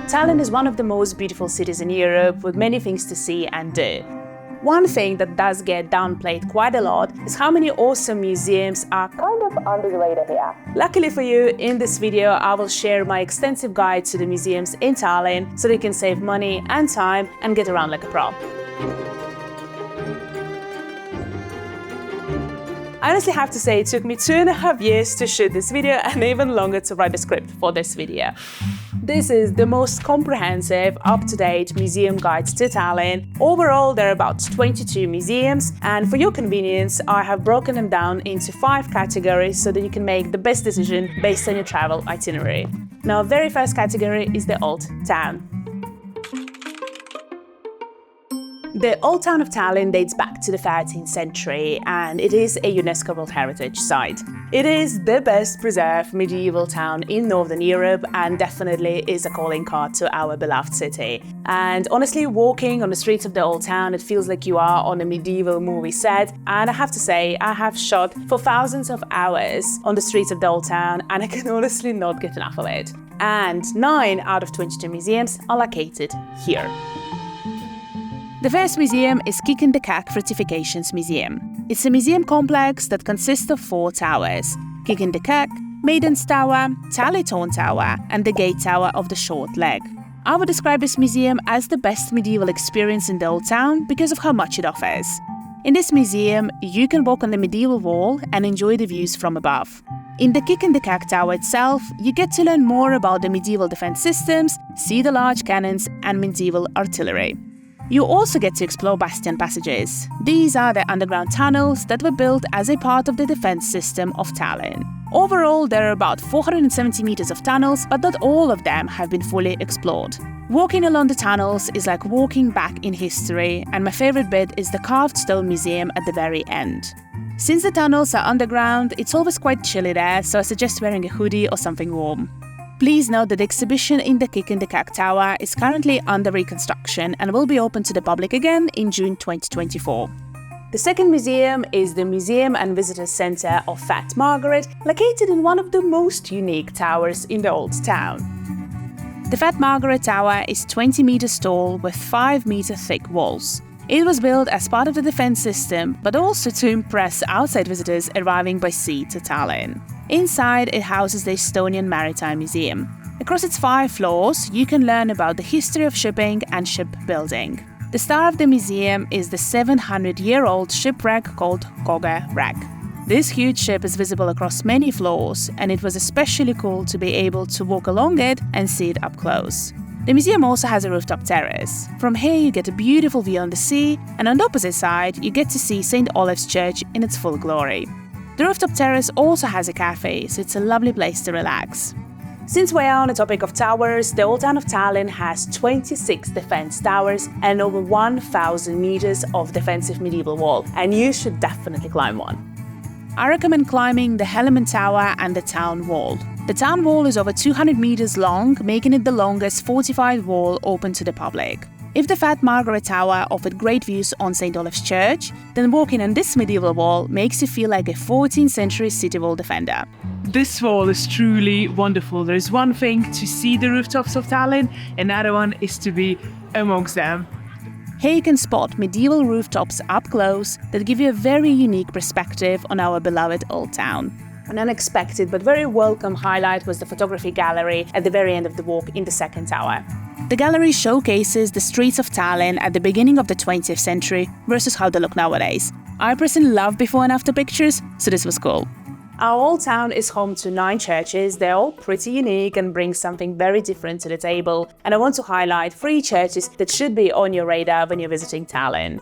Tallinn is one of the most beautiful cities in Europe with many things to see and do. One thing that does get downplayed quite a lot is how many awesome museums are kind of under the radar here. Luckily for you, in this video I will share my extensive guide to the museums in Tallinn so that you can save money and time and get around like a pro. I honestly have to say it took me 2.5 years to shoot this video and even longer to write the script for this video. This is the most comprehensive, up-to-date museum guide to Tallinn. Overall, there are about 22 museums, and for your convenience, I have broken them down into 5 categories so that you can make the best decision based on your travel itinerary. Now, very first category is the Old Town. The Old Town of Tallinn dates back to the 13th century and it is a UNESCO World Heritage Site. It is the best preserved medieval town in Northern Europe and definitely is a calling card to our beloved city. And honestly, walking on the streets of the Old Town, it feels like you are on a medieval movie set. And I have to say, I have shot for thousands of hours on the streets of the Old Town and I can honestly not get enough of it. And 9 out of 22 museums are located here. The first museum is Kiek Fortifications Museum. It's a museum complex that consists of 4 towers: Kiek, Maiden's Tower, Tallytorn Tower, and the Gate Tower of the Short Leg. I would describe this museum as the best medieval experience in the Old Town because of how much it offers. In this museum, you can walk on the medieval wall and enjoy the views from above. In the Kiek Tower itself, you get to learn more about the medieval defense systems, see the large cannons, and medieval artillery. You also get to explore bastion passages. These are the underground tunnels that were built as a part of the defense system of Tallinn. Overall, there are about 470 meters of tunnels, but not all of them have been fully explored. Walking along the tunnels is like walking back in history, and my favorite bit is the carved stone museum at the very end. Since the tunnels are underground, it's always quite chilly there, so I suggest wearing a hoodie or something warm. Please note that the exhibition in the Kiek Tower is currently under reconstruction and will be open to the public again in June 2024. The second museum is the Museum and Visitors Centre of Fat Margaret, located in one of the most unique towers in the Old Town. The Fat Margaret Tower is 20 meters tall with 5-meter thick walls. It was built as part of the defense system, but also to impress outside visitors arriving by sea to Tallinn. Inside, it houses the Estonian Maritime Museum. Across its 5 floors, you can learn about the history of shipping and shipbuilding. The star of the museum is the 700-year-old shipwreck called Kumu Wreck. This huge ship is visible across many floors, and it was especially cool to be able to walk along it and see it up close. The museum also has a rooftop terrace. From here you get a beautiful view on the sea, and on the opposite side you get to see St. Olav's Church in its full glory. The rooftop terrace also has a cafe, so it's a lovely place to relax. Since we are on the topic of towers, the Old Town of Tallinn has 26 defense towers and over 1,000 meters of defensive medieval wall, and you should definitely climb one. I recommend climbing the Hellemann Tower and the Town Wall. The Town Wall is over 200 meters long, making it the longest fortified wall open to the public. If the Fat Margaret Tower offered great views on St. Olav's Church, then walking on this medieval wall makes you feel like a 14th century city wall defender. This wall is truly wonderful. There's one thing to see the rooftops of Tallinn, another one is to be amongst them. Here you can spot medieval rooftops up close that give you a very unique perspective on our beloved Old Town. An unexpected but very welcome highlight was the photography gallery at the very end of the walk in the second tower. The gallery showcases the streets of Tallinn at the beginning of the 20th century versus how they look nowadays. I personally love before and after pictures, so this was cool. Our Old Town is home to 9 churches. They're all pretty unique and bring something very different to the table. And I want to highlight 3 churches that should be on your radar when you're visiting Tallinn.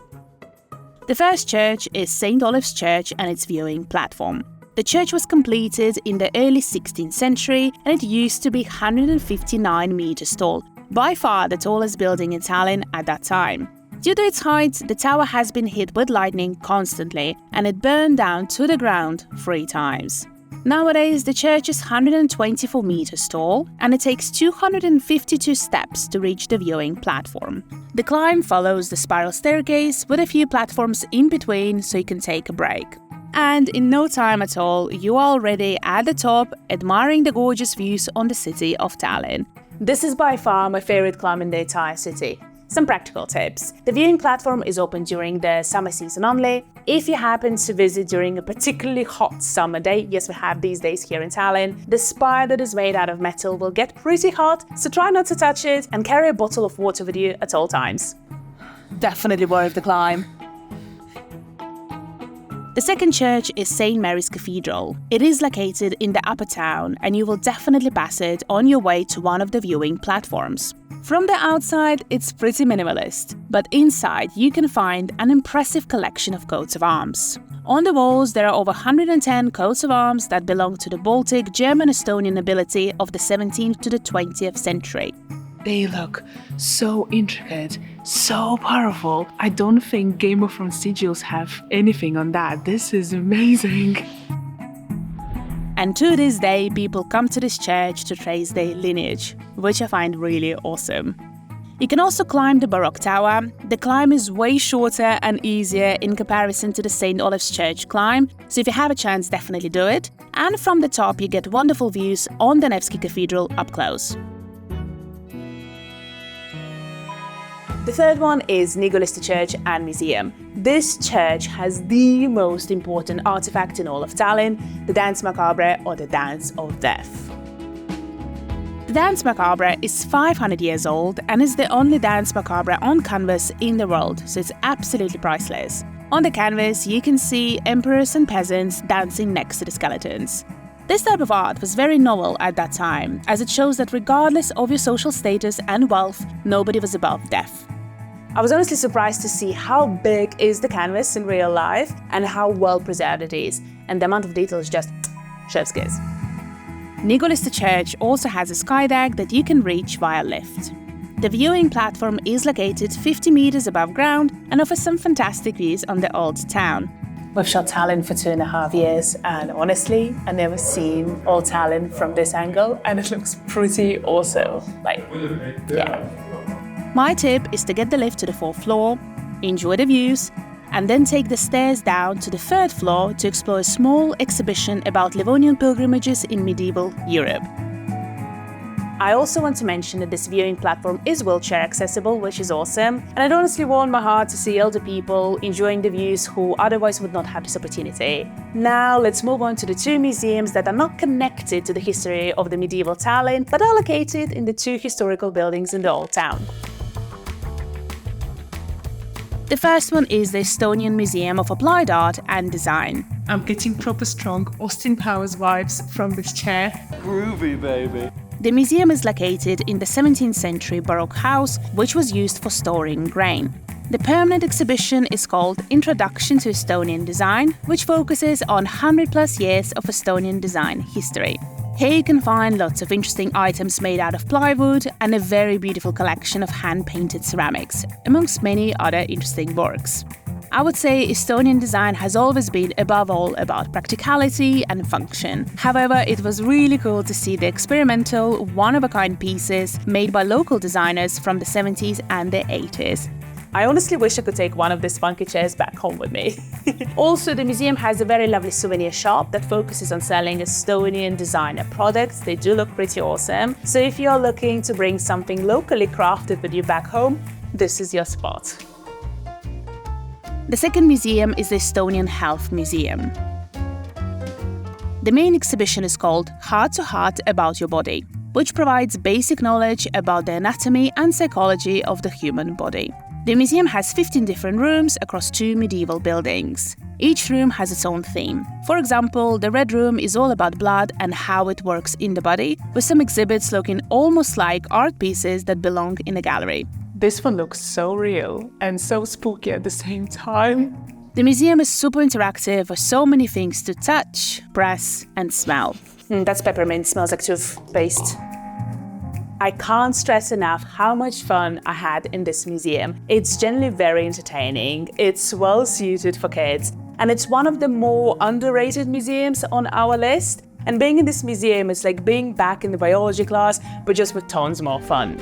The first church is St. Olav's Church and its viewing platform. The church was completed in the early 16th century and it used to be 159 meters tall, by far the tallest building in Tallinn at that time. Due to its height, the tower has been hit with lightning constantly and it burned down to the ground 3 times. Nowadays, the church is 124 meters tall and it takes 252 steps to reach the viewing platform. The climb follows the spiral staircase with a few platforms in between so you can take a break. And in no time at all, you are already at the top, admiring the gorgeous views on the city of Tallinn. This is by far my favorite climb in the entire city. Some practical tips. The viewing platform is open during the summer season only. If you happen to visit during a particularly hot summer day, yes, we have these days here in Tallinn, the spire that is made out of metal will get pretty hot, so try not to touch it and carry a bottle of water with you at all times. Definitely worth the climb. The second church is St. Mary's Cathedral. It is located in the upper town, and you will definitely pass it on your way to one of the viewing platforms. From the outside, it's pretty minimalist, but inside you can find an impressive collection of coats of arms. On the walls there are over 110 coats of arms that belong to the Baltic, German, Estonian nobility of the 17th to the 20th century. They look so intricate, so powerful. I don't think Game of Thrones sigils have anything on that. This is amazing. And to this day, people come to this church to trace their lineage, which I find really awesome. You can also climb the Baroque Tower. The climb is way shorter and easier in comparison to the St. Olav's Church climb, so if you have a chance, definitely do it. And from the top, you get wonderful views on the Nevsky Cathedral up close. The third one is Niguliste Church and Museum. This church has the most important artifact in all of Tallinn, the Dance Macabre, or the Dance of Death. The Dance Macabre is 500 years old and is the only Dance Macabre on canvas in the world, so it's absolutely priceless. On the canvas, you can see emperors and peasants dancing next to the skeletons. This type of art was very novel at that time, as it shows that regardless of your social status and wealth, nobody was above death. I was honestly surprised to see how big is the canvas in real life and how well preserved it is, and the amount of detail is just chef's kiss. Niguliste Church also has a sky deck that you can reach via lift. The viewing platform is located 50 meters above ground and offers some fantastic views on the old town. We've shot Tallinn for 2.5 years, and honestly, I've never seen old Tallinn from this angle, and it looks pretty awesome. Yeah. My tip is to get the lift to the 4th floor, enjoy the views, and then take the stairs down to the 3rd floor to explore a small exhibition about Livonian pilgrimages in medieval Europe. I also want to mention that this viewing platform is wheelchair accessible, which is awesome, and it honestly warmed my heart to see elder people enjoying the views who otherwise would not have this opportunity. Now let's move on to the two museums that are not connected to the history of the medieval Tallinn, but are located in the two historical buildings in the old town. The first one is the Estonian Museum of Applied Art and Design. I'm getting proper strong Austin Powers vibes from this chair. Groovy, baby. The museum is located in the 17th century Baroque house, which was used for storing grain. The permanent exhibition is called Introduction to Estonian Design, which focuses on 100+ years of Estonian design history. Here you can find lots of interesting items made out of plywood and a very beautiful collection of hand-painted ceramics, amongst many other interesting works. I would say Estonian design has always been above all about practicality and function. However, it was really cool to see the experimental, one-of-a-kind pieces made by local designers from the 70s and the 80s. I honestly wish I could take one of these funky chairs back home with me. Also, the museum has a very lovely souvenir shop that focuses on selling Estonian designer products. They do look pretty awesome. So if you're looking to bring something locally crafted with you back home, this is your spot. The second museum is the Estonian Health Museum. The main exhibition is called Heart to Heart About Your Body, which provides basic knowledge about the anatomy and psychology of the human body. The museum has 15 different rooms across 2 medieval buildings. Each room has its own theme. For example, the Red Room is all about blood and how it works in the body, with some exhibits looking almost like art pieces that belong in a gallery. This one looks so real and so spooky at the same time. The museum is super interactive with so many things to touch, press, and smell. That's peppermint, smells like toothpaste. I can't stress enough how much fun I had in this museum. It's generally very entertaining, it's well suited for kids, and it's one of the more underrated museums on our list. And being in this museum is like being back in the biology class, but just with tons more fun.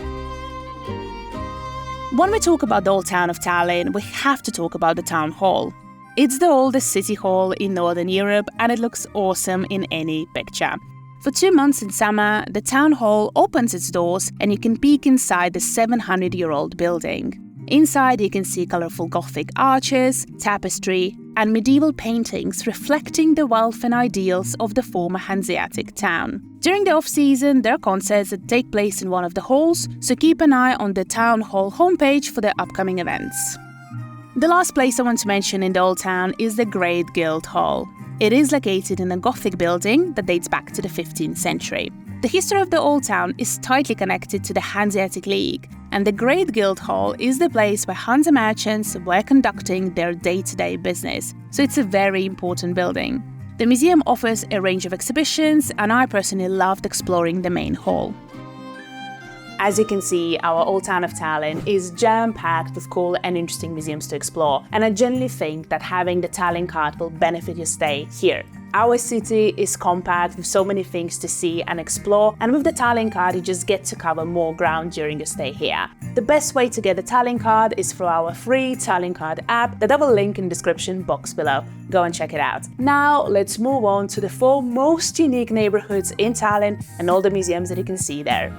When we talk about the old town of Tallinn, we have to talk about the town hall. It's the oldest city hall in Northern Europe and it looks awesome in any picture. For 2 months in summer, the town hall opens its doors and you can peek inside the 700-year-old building. Inside you can see colorful Gothic arches, tapestry and medieval paintings reflecting the wealth and ideals of the former Hanseatic town. During the off-season, there are concerts that take place in one of the halls, so keep an eye on the town hall homepage for the upcoming events. The last place I want to mention in the Old Town is the Great Guild Hall. It is located in a Gothic building that dates back to the 15th century. The history of the Old Town is tightly connected to the Hanseatic League, and the Great Guild Hall is the place where Hanse merchants were conducting their day-to-day business, so it's a very important building. The museum offers a range of exhibitions, and I personally loved exploring the main hall. As you can see, our Old Town of Tallinn is jam-packed with cool and interesting museums to explore, and I genuinely think that having the Tallinn card will benefit your stay here. Our city is compact with so many things to see and explore, and with the Tallinn card you just get to cover more ground during your stay here. The best way to get the Tallinn card is through our free Tallinn card app that I will link in the description box below. Go and check it out. Now let's move on to the 4 most unique neighborhoods in Tallinn and all the museums that you can see there.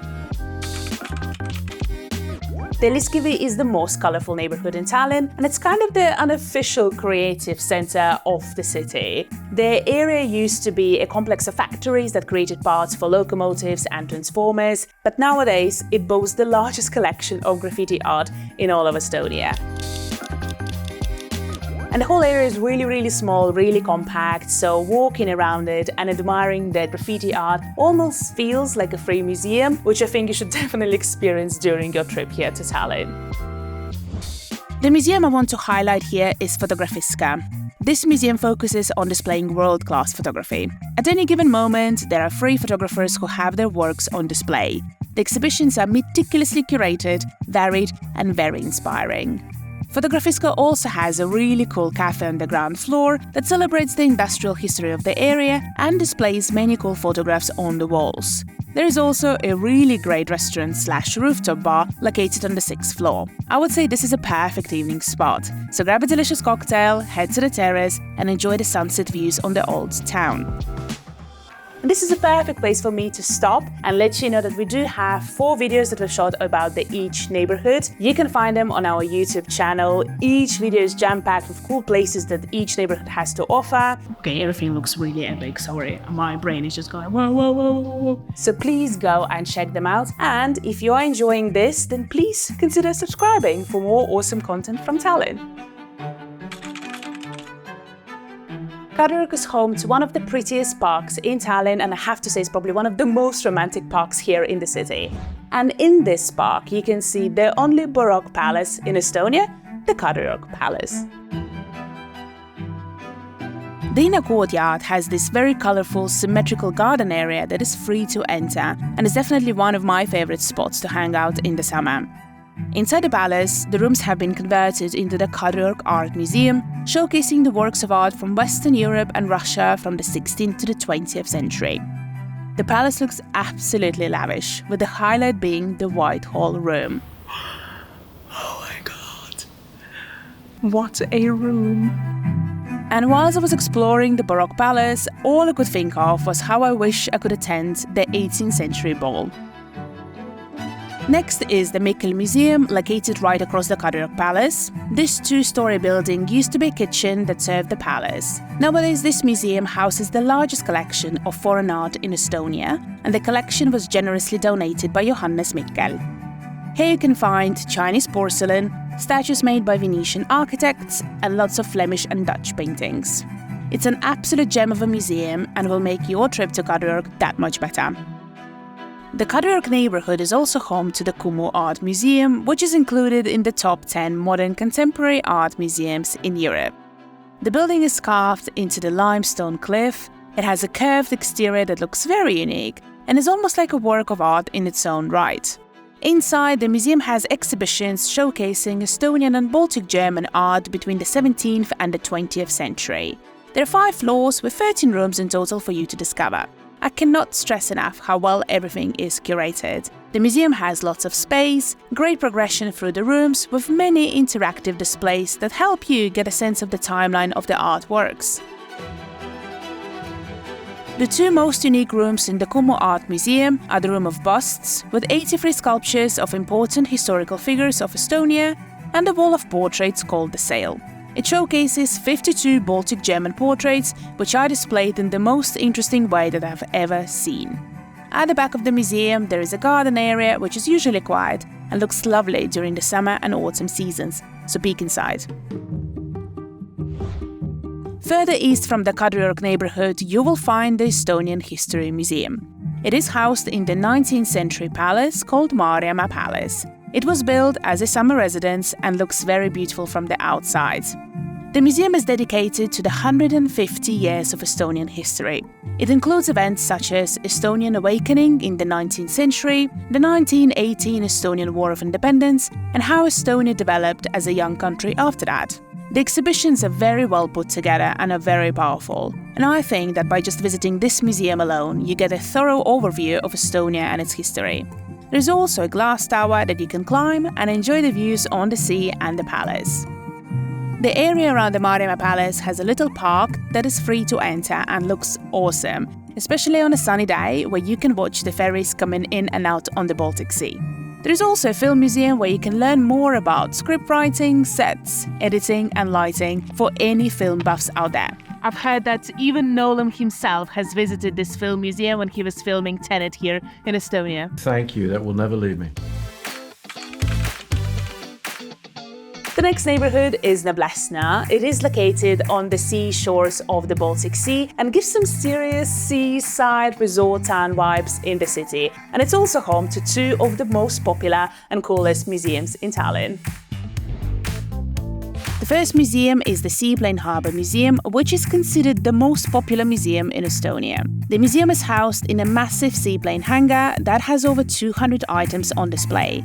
Telliskivi is the most colorful neighborhood in Tallinn, and it's kind of the unofficial creative center of the city. The area used to be a complex of factories that created parts for locomotives and transformers, but nowadays it boasts the largest collection of graffiti art in all of Estonia. And the whole area is really small, really compact, so walking around it and admiring the graffiti art almost feels like a free museum, which I think you should definitely experience during your trip here to Tallinn. The museum I want to highlight here is Fotografiska. This museum focuses on displaying world-class photography. At any given moment, there are 3 photographers who have their works on display. The exhibitions are meticulously curated, varied and very inspiring. Fotografiska also has a really cool cafe on the ground floor that celebrates the industrial history of the area and displays many cool photographs on the walls. There is also a really great restaurant/rooftop bar located on the 6th floor. I would say this is a perfect evening spot, so grab a delicious cocktail, head to the terrace and enjoy the sunset views on the Old Town. And this is a perfect place for me to stop and let you know that we do have 4 videos that we've shot about each neighborhood. You can find them on our YouTube channel. Each video is jam-packed with cool places that each neighborhood has to offer. Okay, everything looks really epic, sorry. My brain is just going whoa, whoa, whoa, whoa, whoa. So please go and check them out. And if you are enjoying this, then please consider subscribing for more awesome content from Tallinn. Kadriorg is home to one of the prettiest parks in Tallinn, and I have to say it's probably one of the most romantic parks here in the city. And in this park you can see the only baroque palace in Estonia, the Kadriorg Palace. The inner courtyard has this very colorful, symmetrical garden area that is free to enter, and is definitely one of my favorite spots to hang out in the summer. Inside the palace, the rooms have been converted into the Kadriorg Art Museum, showcasing the works of art from Western Europe and Russia from the 16th to the 20th century. The palace looks absolutely lavish, with the highlight being the Whitehall room. Oh my god! What a room! And whilst I was exploring the Baroque palace, all I could think of was how I wish I could attend the 18th century ball. Next is the Mikkel Museum, located right across the Kadriorg Palace. This 2-story building used to be a kitchen that served the palace. Nowadays, this museum houses the largest collection of foreign art in Estonia, and the collection was generously donated by Johannes Mikkel. Here you can find Chinese porcelain, statues made by Venetian architects, and lots of Flemish and Dutch paintings. It's an absolute gem of a museum and will make your trip to Kadriorg that much better. The Kadriorg neighborhood is also home to the Kumu Art Museum, which is included in the top 10 modern contemporary art museums in Europe. The building is carved into the limestone cliff, it has a curved exterior that looks very unique, and is almost like a work of art in its own right. Inside, the museum has exhibitions showcasing Estonian and Baltic German art between the 17th and the 20th century. There are 5 floors with 13 rooms in total for you to discover. I cannot stress enough how well everything is curated. The museum has lots of space, great progression through the rooms with many interactive displays that help you get a sense of the timeline of the artworks. The two most unique rooms in the Kumu Art Museum are the room of busts, with 83 sculptures of important historical figures of Estonia, and the wall of portraits called the Sail. It showcases 52 Baltic German portraits, which are displayed in the most interesting way that I've ever seen. At the back of the museum there is a garden area which is usually quiet and looks lovely during the summer and autumn seasons, so peek inside. Further east from the Kadriorg neighborhood you will find the Estonian History Museum. It is housed in the 19th century palace called Maarjamäe Palace. It was built as a summer residence and looks very beautiful from the outside. The museum is dedicated to the 150 years of Estonian history. It includes events such as Estonian awakening in the 19th century, the 1918 Estonian War of Independence, and how Estonia developed as a young country after that. The exhibitions are very well put together and are very powerful, and I think that by just visiting this museum alone, you get a thorough overview of Estonia and its history. There is also a glass tower that you can climb and enjoy the views on the sea and the palace. The area around the Maarjamäe Palace has a little park that is free to enter and looks awesome, especially on a sunny day where you can watch the ferries coming in and out on the Baltic Sea. There is also a film museum where you can learn more about script writing, sets, editing and lighting for any film buffs out there. I've heard that even Nolan himself has visited this film museum when he was filming Tenet here in Estonia. Thank you, that will never leave me. The next neighborhood is Niguliste. It is located on the seashores of the Baltic Sea and gives some serious seaside resort town vibes in the city. And it's also home to two of the most popular and coolest museums in Tallinn. The first museum is the Seaplane Harbour Museum, which is considered the most popular museum in Estonia. The museum is housed in a massive seaplane hangar that has over 200 items on display.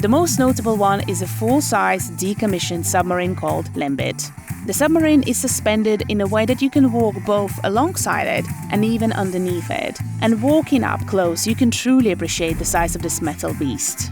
The most notable one is a full-size decommissioned submarine called Lembit. The submarine is suspended in a way that you can walk both alongside it and even underneath it. And walking up close, you can truly appreciate the size of this metal beast.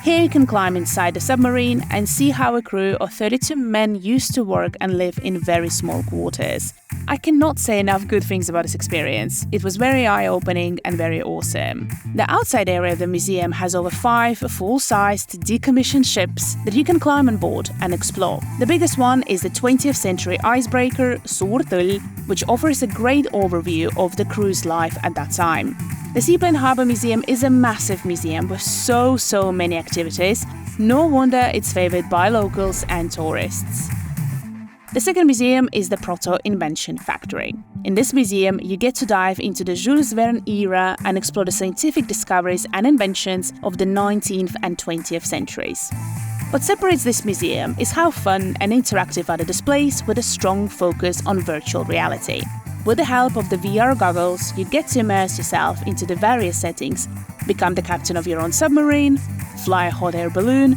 Here you can climb inside the submarine and see how a crew of 32 men used to work and live in very small quarters. I cannot say enough good things about this experience. It was very eye-opening and very awesome. The outside area of the museum has over 5 full-sized decommissioned ships that you can climb on board and explore. The biggest one is the 20th century icebreaker Suur Tõll, which offers a great overview of the crew's life at that time. The Seaplane Harbour Museum is a massive museum with so many activities. No wonder it's favoured by locals and tourists. The second museum is the PROTO Invention Factory. In this museum, you get to dive into the Jules Verne era and explore the scientific discoveries and inventions of the 19th and 20th centuries. What separates this museum is how fun and interactive are the displays with a strong focus on virtual reality. With the help of the VR goggles, you get to immerse yourself into the various settings, become the captain of your own submarine, fly a hot air balloon,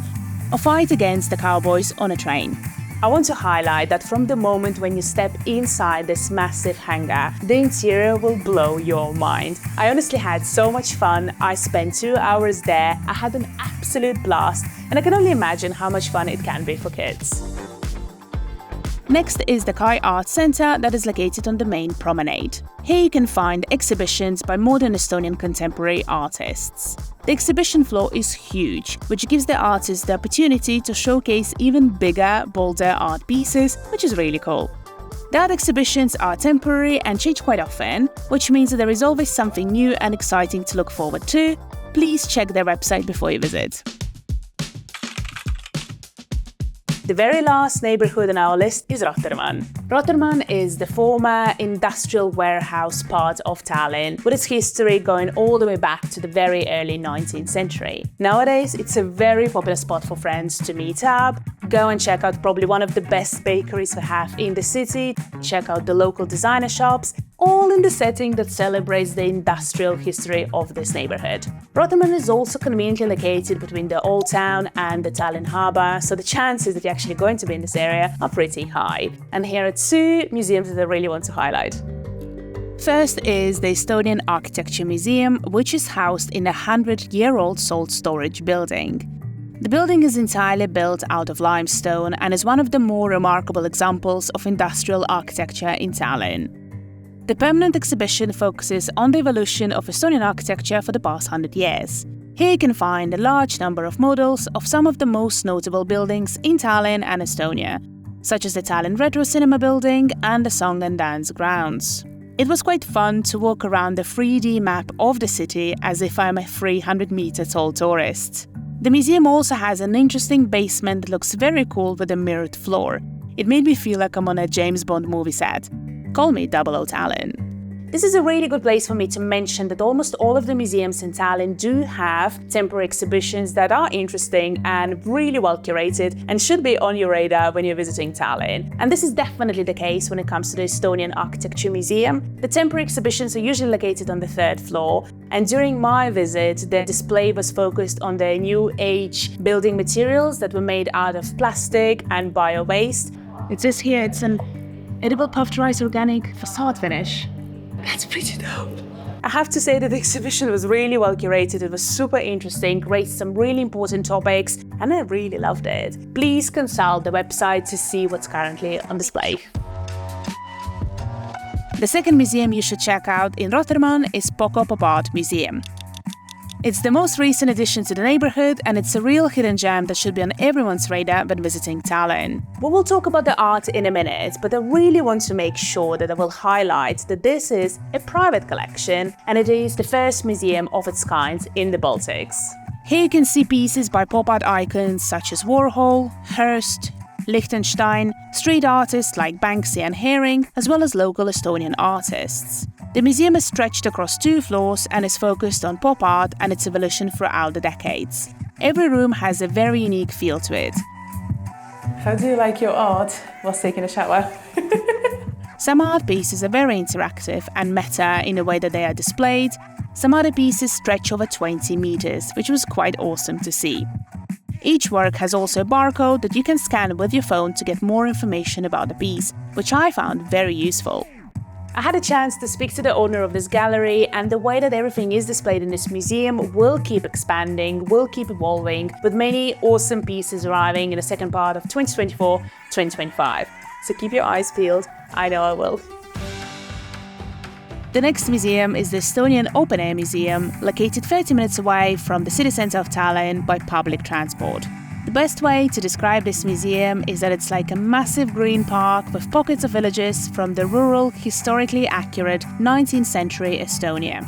or fight against the cowboys on a train. I want to highlight that from the moment when you step inside this massive hangar, the interior will blow your mind. I honestly had so much fun. I spent 2 hours there. I had an absolute blast, and I can only imagine how much fun it can be for kids. Next is the Kiek Art Center that is located on the main promenade. Here you can find exhibitions by modern Estonian contemporary artists. The exhibition floor is huge, which gives the artists the opportunity to showcase even bigger, bolder art pieces, which is really cool. The art exhibitions are temporary and change quite often, which means that there is always something new and exciting to look forward to. Please check their website before you visit. The very last neighborhood on our list is Rotermann. Rotermann is the former industrial warehouse part of Tallinn, with its history going all the way back to the very early 19th century. Nowadays, it's a very popular spot for friends to meet up, go and check out probably one of the best bakeries we have in the city, check out the local designer shops, all in the setting that celebrates the industrial history of this neighborhood. Rotermann is also conveniently located between the Old Town and the Tallinn Harbour, so the chances that you're actually going to be in this area are pretty high. And here are 2 museums that I really want to highlight. First is the Estonian Architecture Museum, which is housed in a 100-year-old salt storage building. The building is entirely built out of limestone and is one of the more remarkable examples of industrial architecture in Tallinn. The permanent exhibition focuses on the evolution of Estonian architecture for the past 100 years. Here you can find a large number of models of some of the most notable buildings in Tallinn and Estonia, such as the Tallinn Retro Cinema building and the Song and Dance grounds. It was quite fun to walk around the 3D map of the city as if I'm a 300-meter-tall tourist. The museum also has an interesting basement that looks very cool with a mirrored floor. It made me feel like I'm on a James Bond movie set. Call me 00 Tallinn. This is a really good place for me to mention that almost all of the museums in Tallinn do have temporary exhibitions that are interesting and really well curated and should be on your radar when you're visiting Tallinn. And this is definitely the case when it comes to the Estonian Architecture Museum. The temporary exhibitions are usually located on the 3rd floor, and during my visit, the display was focused on the new age building materials that were made out of plastic and bio-waste. It says here it's an edible puffed rice organic facade finish. That's pretty dope. I have to say that the exhibition was really well curated. It was super interesting, raised some really important topics, and I really loved it. Please consult the website to see what's currently on display. The second museum you should check out in Rotermann is PoCo Art Museum. It's the most recent addition to the neighborhood, and it's a real hidden gem that should be on everyone's radar when visiting Tallinn. We will talk about the art in a minute, but I really want to make sure that I will highlight that this is a private collection, and it is the first museum of its kind in the Baltics. Here you can see pieces by pop art icons such as Warhol, Hearst, Liechtenstein, street artists like Banksy and Herring, as well as local Estonian artists. The museum is stretched across 2 floors and is focused on pop art and its evolution throughout the decades. Every room has a very unique feel to it. How do you like your art whilst taking a shower? Some art pieces are very interactive and meta in the way that they are displayed. Some other pieces stretch over 20 meters, which was quite awesome to see. Each work has also a barcode that you can scan with your phone to get more information about the piece, which I found very useful. I had a chance to speak to the owner of this gallery, and the way that everything is displayed in this museum will keep expanding, will keep evolving, with many awesome pieces arriving in the second part of 2024-2025. So keep your eyes peeled, I know I will. The next museum is the Estonian Open Air Museum, located 30 minutes away from the city centre of Tallinn by public transport. The best way to describe this museum is that it's like a massive green park with pockets of villages from the rural, historically accurate 19th century Estonia.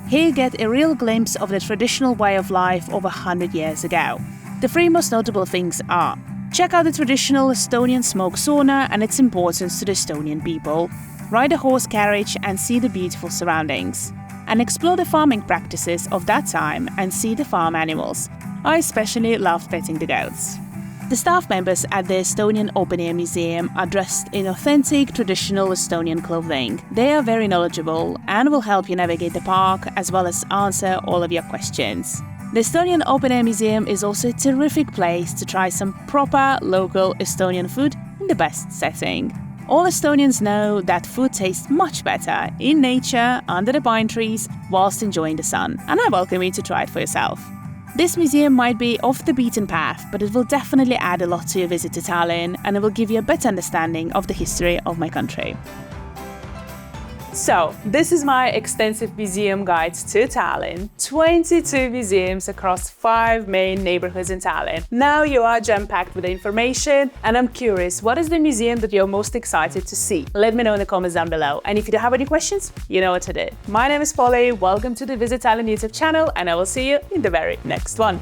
Here you get a real glimpse of the traditional way of life over 100 years ago. The 3 most notable things are: check out the traditional Estonian smoke sauna and its importance to the Estonian people, ride a horse carriage and see the beautiful surroundings, and explore the farming practices of that time and see the farm animals. I especially loved petting the goats. The staff members at the Estonian Open Air Museum are dressed in authentic traditional Estonian clothing. They are very knowledgeable and will help you navigate the park as well as answer all of your questions. The Estonian Open Air Museum is also a terrific place to try some proper local Estonian food in the best setting. All Estonians know that food tastes much better in nature, under the pine trees, whilst enjoying the sun, and I welcome you to try it for yourself. This museum might be off the beaten path, but it will definitely add a lot to your visit to Tallinn, and it will give you a better understanding of the history of my country. So, this is my extensive museum guide to Tallinn. 22 museums across 5 main neighborhoods in Tallinn. Now you are jam-packed with information, and I'm curious, what is the museum that you're most excited to see? Let me know in the comments down below. And if you do have any questions, you know what to do. My name is Polly, welcome to the Visit Tallinn YouTube channel, and I will see you in the very next one.